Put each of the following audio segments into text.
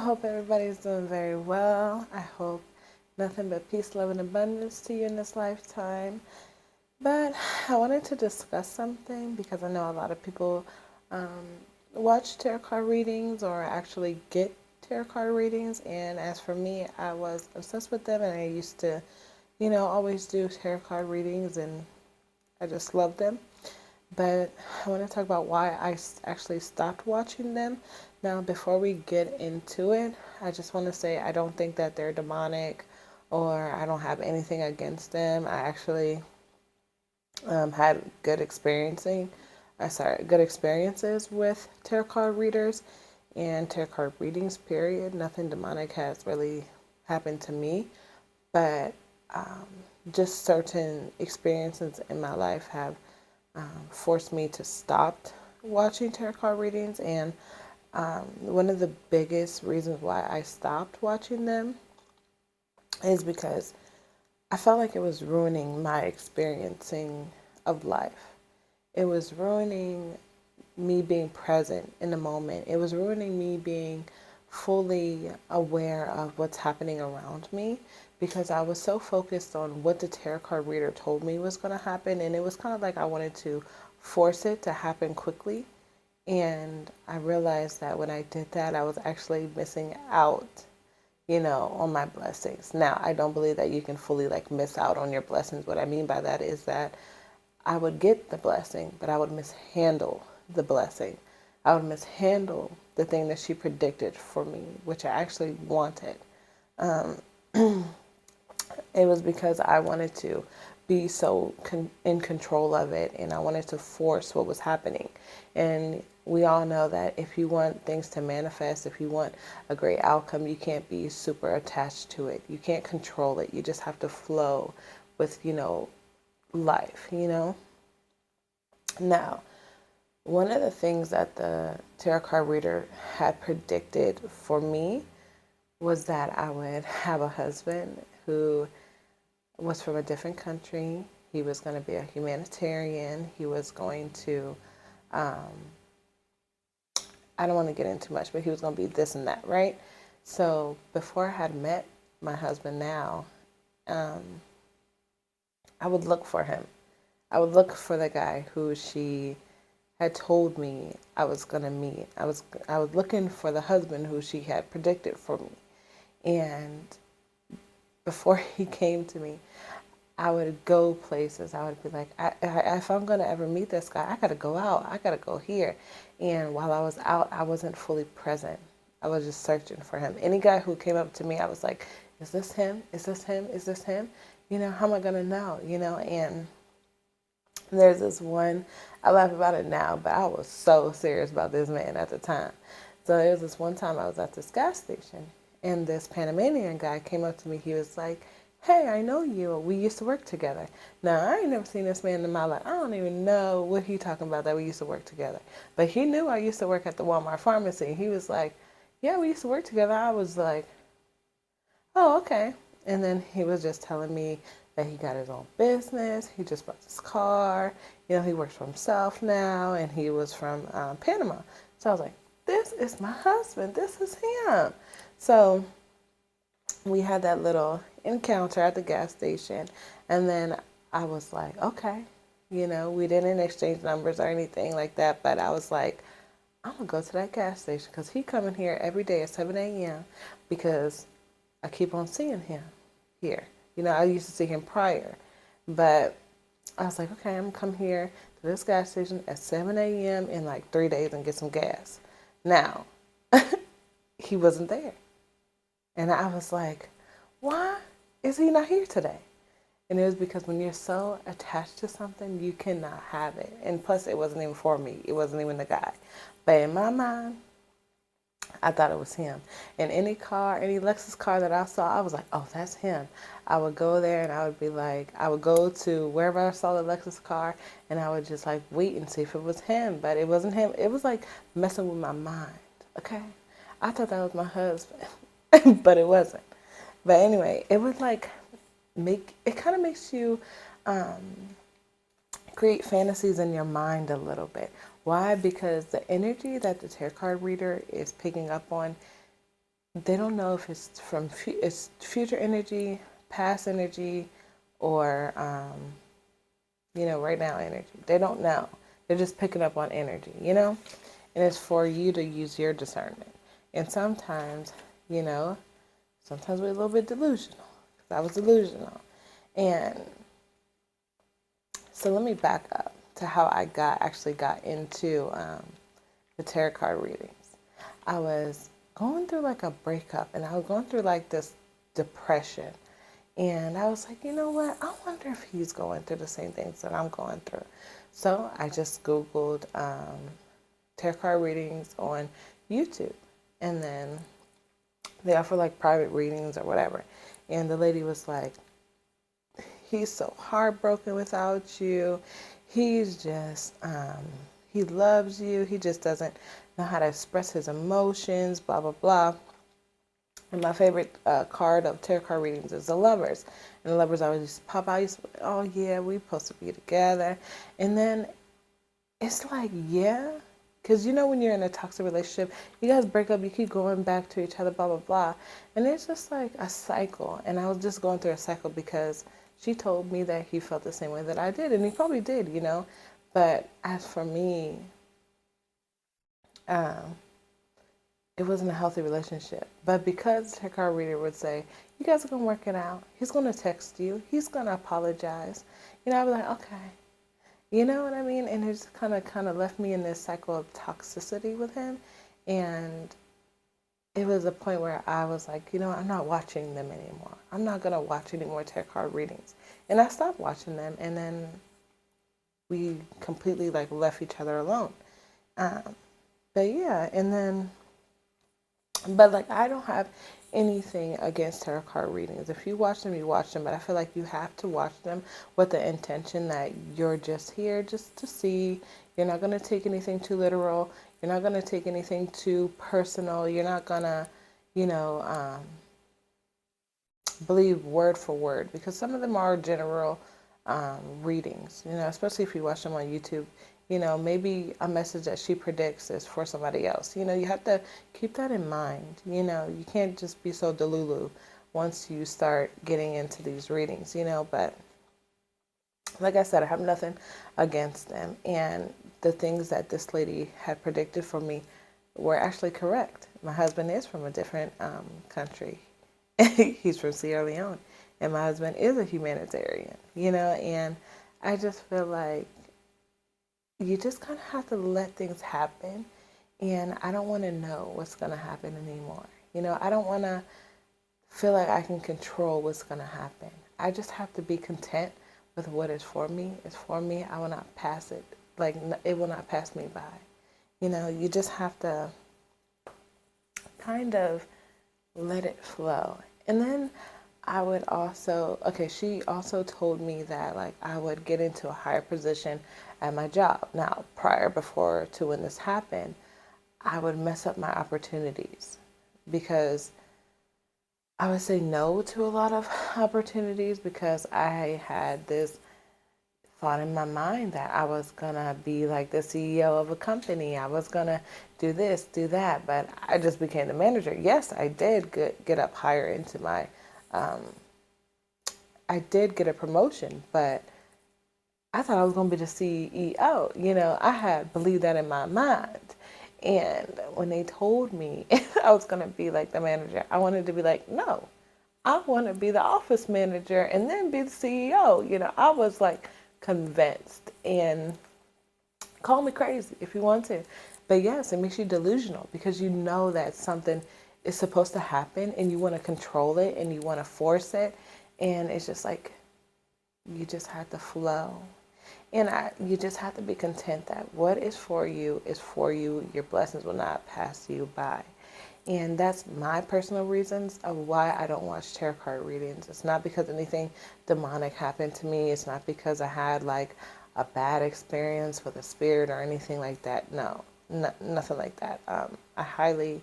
hope everybody's doing very well. I hope nothing but peace, love, and abundance to you in this lifetime. But I wanted to discuss something because I know a lot of people um, watch tarot card readings or actually get tarot card readings. And as for me, I was obsessed with them and I used to, always do tarot card readings and I just loved them. But I want to talk about why I actually stopped watching them. Now, before we get into it, I just want to say I don't think that they're demonic or I don't have anything against them. I actually had good experiences with tarot card readers and tarot card readings, period. Nothing demonic has really happened to me, but um, just certain experiences in my life have forced me to stop watching tarot card readings. And one of the biggest reasons why I stopped watching them is because I felt like it was ruining my experiencing of life. It was ruining me being present in the moment. It was ruining me being fully aware of what's happening around me because I was so focused on what the tarot card reader told me was going to happen. And it was kind of like I wanted to force it to happen quickly. And I realized that when I did that, I was actually missing out, on my blessings. Now, I don't believe that you can fully miss out on your blessings. What I mean by that is that I would get the blessing, but I would mishandle the blessing. I would mishandle the thing that she predicted for me, which I actually wanted. Um, it was because I wanted to be so in control of it and I wanted to force what was happening. And we all know that if you want things to manifest, if you want a great outcome, you can't be super attached to it. You can't control it. You just have to flow with, life. Now, one of the things that the tarot card reader had predicted for me was that I would have a husband who was from a different country. He was going to be a humanitarian. He was going to, I don't want to get into much, but he was going to be this and that, right? So before I had met my husband now, um, I would look for him. I would look for the guy who she had told me I was going to meet. I was looking for the husband who she had predicted for me. And before he came to me, I would go places. I would be like, if I'm going to ever meet this guy, I got to go out. I got to go here. And while I was out, I wasn't fully present. I was just searching for him. Any guy who came up to me, I was like, is this him? Is this him? Is this him? How am I going to know? And there's this one, I laugh about it now, but I was so serious about this man at the time. So there was this one time I was at this gas station and this Panamanian guy came up to me. He was like, hey, I know you. We used to work together. Now, I ain't never seen this man in my life. I don't even know what he talking about that we used to work together. But he knew I used to work at the Walmart pharmacy. He was like, yeah, we used to work together. I was like, oh, okay. And then he was just telling me that he got his own business. He just bought this car. He works for himself now. And he was from Panama. So I was like, this is my husband. This is him. So we had that little encounter at the gas station. And then I was like, okay, we didn't exchange numbers or anything like that. But I was like, I'm going to go to that gas station because he coming here every day at 7 a.m. because I keep on seeing him here. I used to see him prior. But I was like, okay, I'm going to come here to this gas station at 7 a.m. in 3 days and get some gas. Now, he wasn't there. And I was like, why is he not here today? And it was because when you're so attached to something, you cannot have it. And plus, it wasn't even for me. It wasn't even the guy. But in my mind, I thought it was him. And any Lexus car that I saw, I was like, oh, that's him. I would go there and I would be like, I would go to wherever I saw the Lexus car and I would just wait and see if it was him. But it wasn't him. It was messing with my mind. Okay. I thought that was my husband, but it wasn't. But anyway, it would it kind of makes you create fantasies in your mind a little bit. Why? Because the energy that the tarot card reader is picking up on they don't know if it's from it's future energy, past energy, or right now energy. They don't know. They're just picking up on energy, and it's for you to use your discernment. And sometimes, sometimes we're a little bit delusional. I was delusional, and so let me back up to how I actually got into the tarot card readings. I was going through like a breakup, and I was going through like this depression. And I was like, you know what? I wonder if he's going through the same things that I'm going through. So I just Googled tarot card readings on YouTube. And then they offer like private readings or whatever. And the lady was like, he's so heartbroken without you. He's just, he loves you. He just doesn't know how to express his emotions, blah, blah, blah. And my favorite card of tarot card readings is the Lovers. And the Lovers always used to pop out. I used to be like, oh, yeah, we're supposed to be together. And then it's like, yeah. Because when you're in a toxic relationship, you guys break up, you keep going back to each other, blah, blah, blah. And it's just like a cycle. And I was just going through a cycle because she told me that he felt the same way that I did. And he probably did, But as for me, it wasn't a healthy relationship. But because the tarot card reader would say, you guys are going to work it out. He's going to text you. He's going to apologize. I'd be like, okay. You know what I mean? And it just kind of left me in this cycle of toxicity with him. And it was a point where I was like, I'm not watching them anymore. I'm not going to watch any more tarot card readings. And I stopped watching them. And then we completely left each other alone. But yeah, and then... But I don't have anything against tarot card readings. If you watch them, you watch them. But I feel like you have to watch them with the intention that you're just here just to see. You're not going to take anything too literal. You're not going to take anything too personal. You're not going to, believe word for word. Because some of them are general readings, especially if you watch them on YouTube. Maybe a message that she predicts is for somebody else. You have to keep that in mind. You can't just be so delulu once you start getting into these readings, But like I said, I have nothing against them. And the things that this lady had predicted for me were actually correct. My husband is from a different country. He's from Sierra Leone. And my husband is a humanitarian, And I just feel like you just kind of have to let things happen. And I don't want to know what's going to happen anymore. I don't want to feel like I can control what's going to happen. I just have to be content with what is for me. It's for me. I will not pass it. It will not pass me by. You just have to kind of let it flow. And then I would also, she also told me that I would get into a higher position at my job. Now, before to when this happened, I would mess up my opportunities because I would say no to a lot of opportunities because I had this thought in my mind that I was gonna be the CEO of a company. I was gonna do this, do that, but I just became the manager. Yes, I did get up higher into my I did get a promotion, but I thought I was going to be the CEO. I had believed that in my mind. And when they told me I was going to be the manager, I wanted to be no, I want to be the office manager and then be the CEO. I was convinced. And call me crazy if you want to. But yes, it makes you delusional because you know that something is supposed to happen and you want to control it and you want to force it. And it's just you just have to flow. And you just have to be content that what is for you is for you. Your blessings will not pass you by. And that's my personal reasons of why I don't watch tarot card readings. It's not because anything demonic happened to me. It's not because I had a bad experience with a spirit or anything like that. No, nothing like that. I highly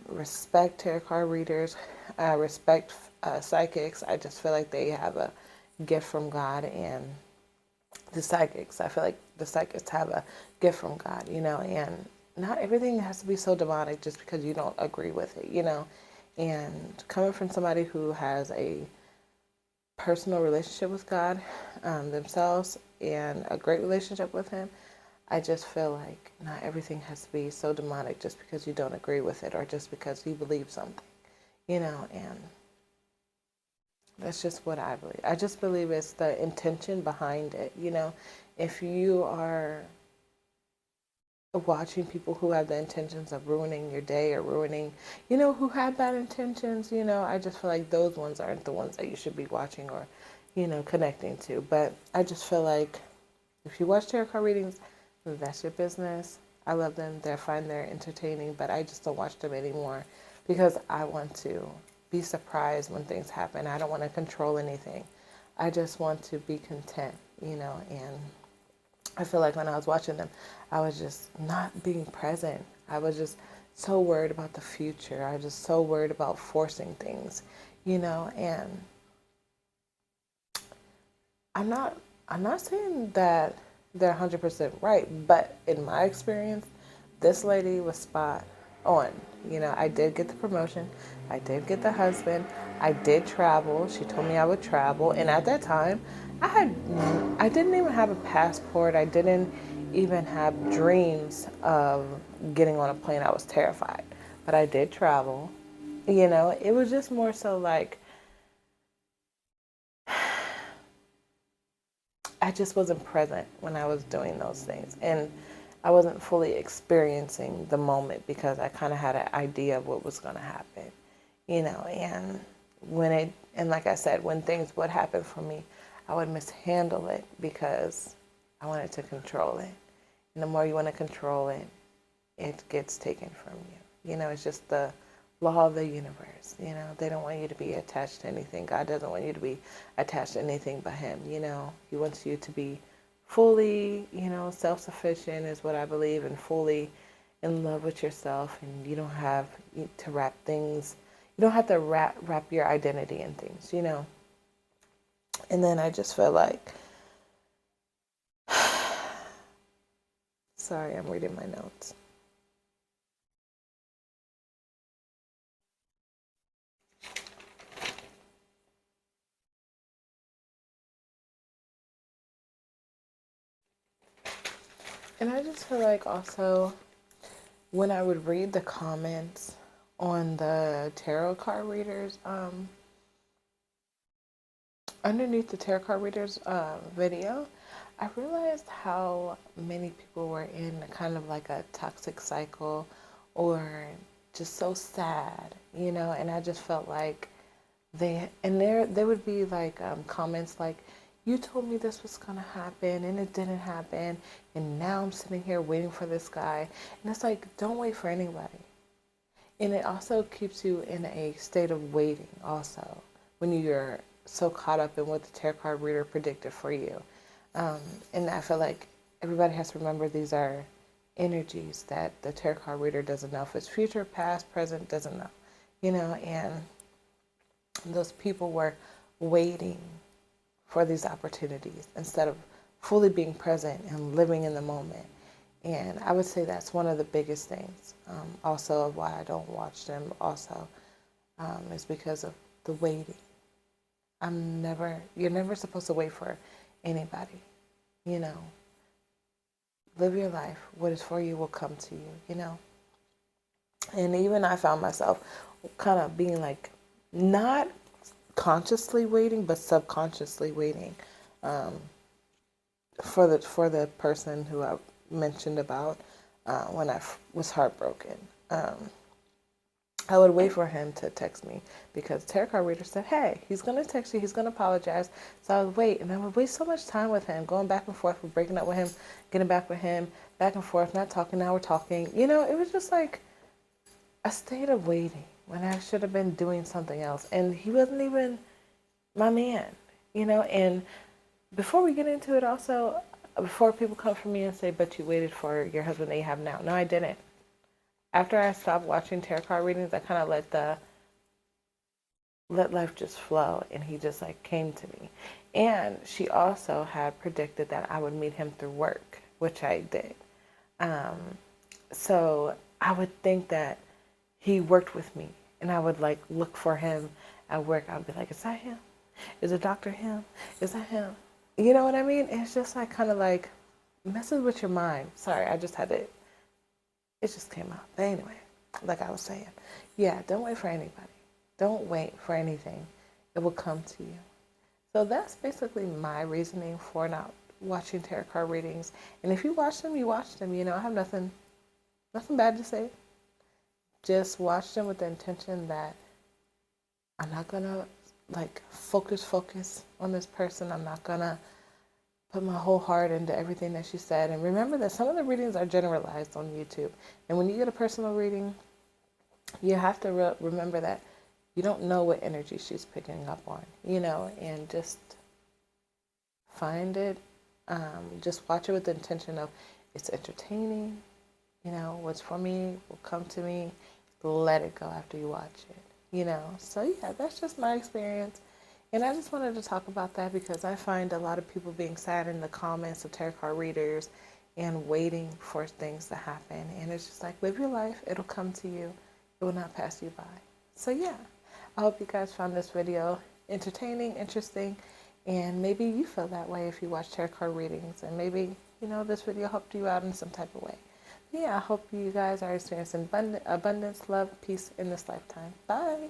respect tarot card readers. I respect psychics. I just feel like they have a gift from God. And the psychics, I feel like the psychics have a gift from God, and not everything has to be so demonic just because you don't agree with it, you know? And coming from somebody who has a personal relationship with God themselves and a great relationship with Him, I just feel like not everything has to be so demonic just because you don't agree with it or just because you believe something, you know, and that's just what I believe. I just believe it's the intention behind it, you know. If you are watching people who have the intentions of ruining your day or ruining, you know, who have bad intentions, you know, I just feel like those ones aren't the ones that you should be watching or, you know, connecting to. But I just feel like if you watch tarot card readings, that's your business. I love them. They're fine. They're entertaining, but I just don't watch them anymore because I want to be surprised when things happen. I don't want to control anything. I just want to be content, you know, and I feel like when I was watching them, I was just not being present. I was just so worried about the future. I was just so worried about forcing things, you know, and I'm not I'm not saying that they're 100% right, but in my experience, this lady was spot on. You know, I did get the promotion. I did get the husband. I did travel. She told me I would travel, and at that time, I didn't even have a passport. I didn't even have dreams of getting on a plane. I was terrified, but I did travel. You know, it was just more so like I just wasn't present when I was doing those things. And I wasn't fully experiencing the moment because I kind of had an idea of what was going to happen, you know. And and like I said, when things would happen for me, I would mishandle it because I wanted to control it. And the more you want to control it, it gets taken from you. You know, it's just the law of the universe. You know, they don't want you to be attached to anything. God doesn't want you to be attached to anything but Him. You know, He wants you to be fully, you know, self-sufficient is what I believe, and fully in love with yourself. And you don't have to wrap things. You don't have to wrap your identity in things. You know. And then I just feel like, sorry, I'm reading my notes. And I just feel like also when I would read the comments on the tarot card readers, underneath the tarot card readers video, I realized how many people were in kind of like a toxic cycle or just so sad, you know, and I just felt like there would be like comments like, you told me this was going to happen and it didn't happen, and now I'm sitting here waiting for this guy. And it's like, don't wait for anybody. And it also keeps you in a state of waiting also when you're so caught up in what the tarot card reader predicted for you. And I feel like everybody has to remember these are energies that the tarot card reader doesn't know if it's future, past, present, doesn't know, you know, and those people were waiting for these opportunities instead of fully being present and living in the moment. And I would say that's one of the biggest things. Also, of why I don't watch them. Also, is because of the waiting. You're never supposed to wait for anybody. You know, live your life. What is for you will come to you. You know. And even I found myself kind of being like, not consciously waiting, but subconsciously waiting for the person who I mentioned about when I was heartbroken. I would wait for him to text me because the tarot card reader said, hey, he's going to text you, he's going to apologize. So I would wait, and I would waste so much time with him, going back and forth, with breaking up with him, getting back with him, back and forth, not talking, now we're talking. You know, it was just like a state of waiting when I should have been doing something else. And he wasn't even my man, you know. And before we get into it also, before people come for me and say, but you waited for your husband that you have now. No, I didn't. After I stopped watching tarot card readings, I kind of let life just flow, and he just like came to me. And she also had predicted that I would meet him through work, which I did. So I would think that he worked with me, and I would like look for him at work. I would be like, is that him? Is the doctor him? Is that him? You know what I mean? It's just like kind of like messes with your mind. Sorry, I just had it. It just came out. But anyway, like I was saying, yeah, don't wait for anybody. Don't wait for anything. It will come to you. So that's basically my reasoning for not watching tarot card readings. And if you watch them, you watch them. You know, I have nothing bad to say. Just watch them with the intention that I'm not gonna like focus on this person. I'm not gonna put my whole heart into everything that she said. And remember that some of the readings are generalized on YouTube. And when you get a personal reading, you have to remember that you don't know what energy she's picking up on, you know, and just find it. Just watch it with the intention of it's entertaining, you know, what's for me will come to me. Let it go after you watch it, you know. So yeah, that's just my experience. And I just wanted to talk about that because I find a lot of people being sad in the comments of tarot card readers and waiting for things to happen. And it's just like, live your life. It'll come to you. It will not pass you by. So yeah, I hope you guys found this video entertaining, interesting, and maybe you feel that way if you watch tarot card readings. And maybe, you know, this video helped you out in some type of way. Yeah, I hope you guys are experiencing abundance, love, peace in this lifetime. Bye.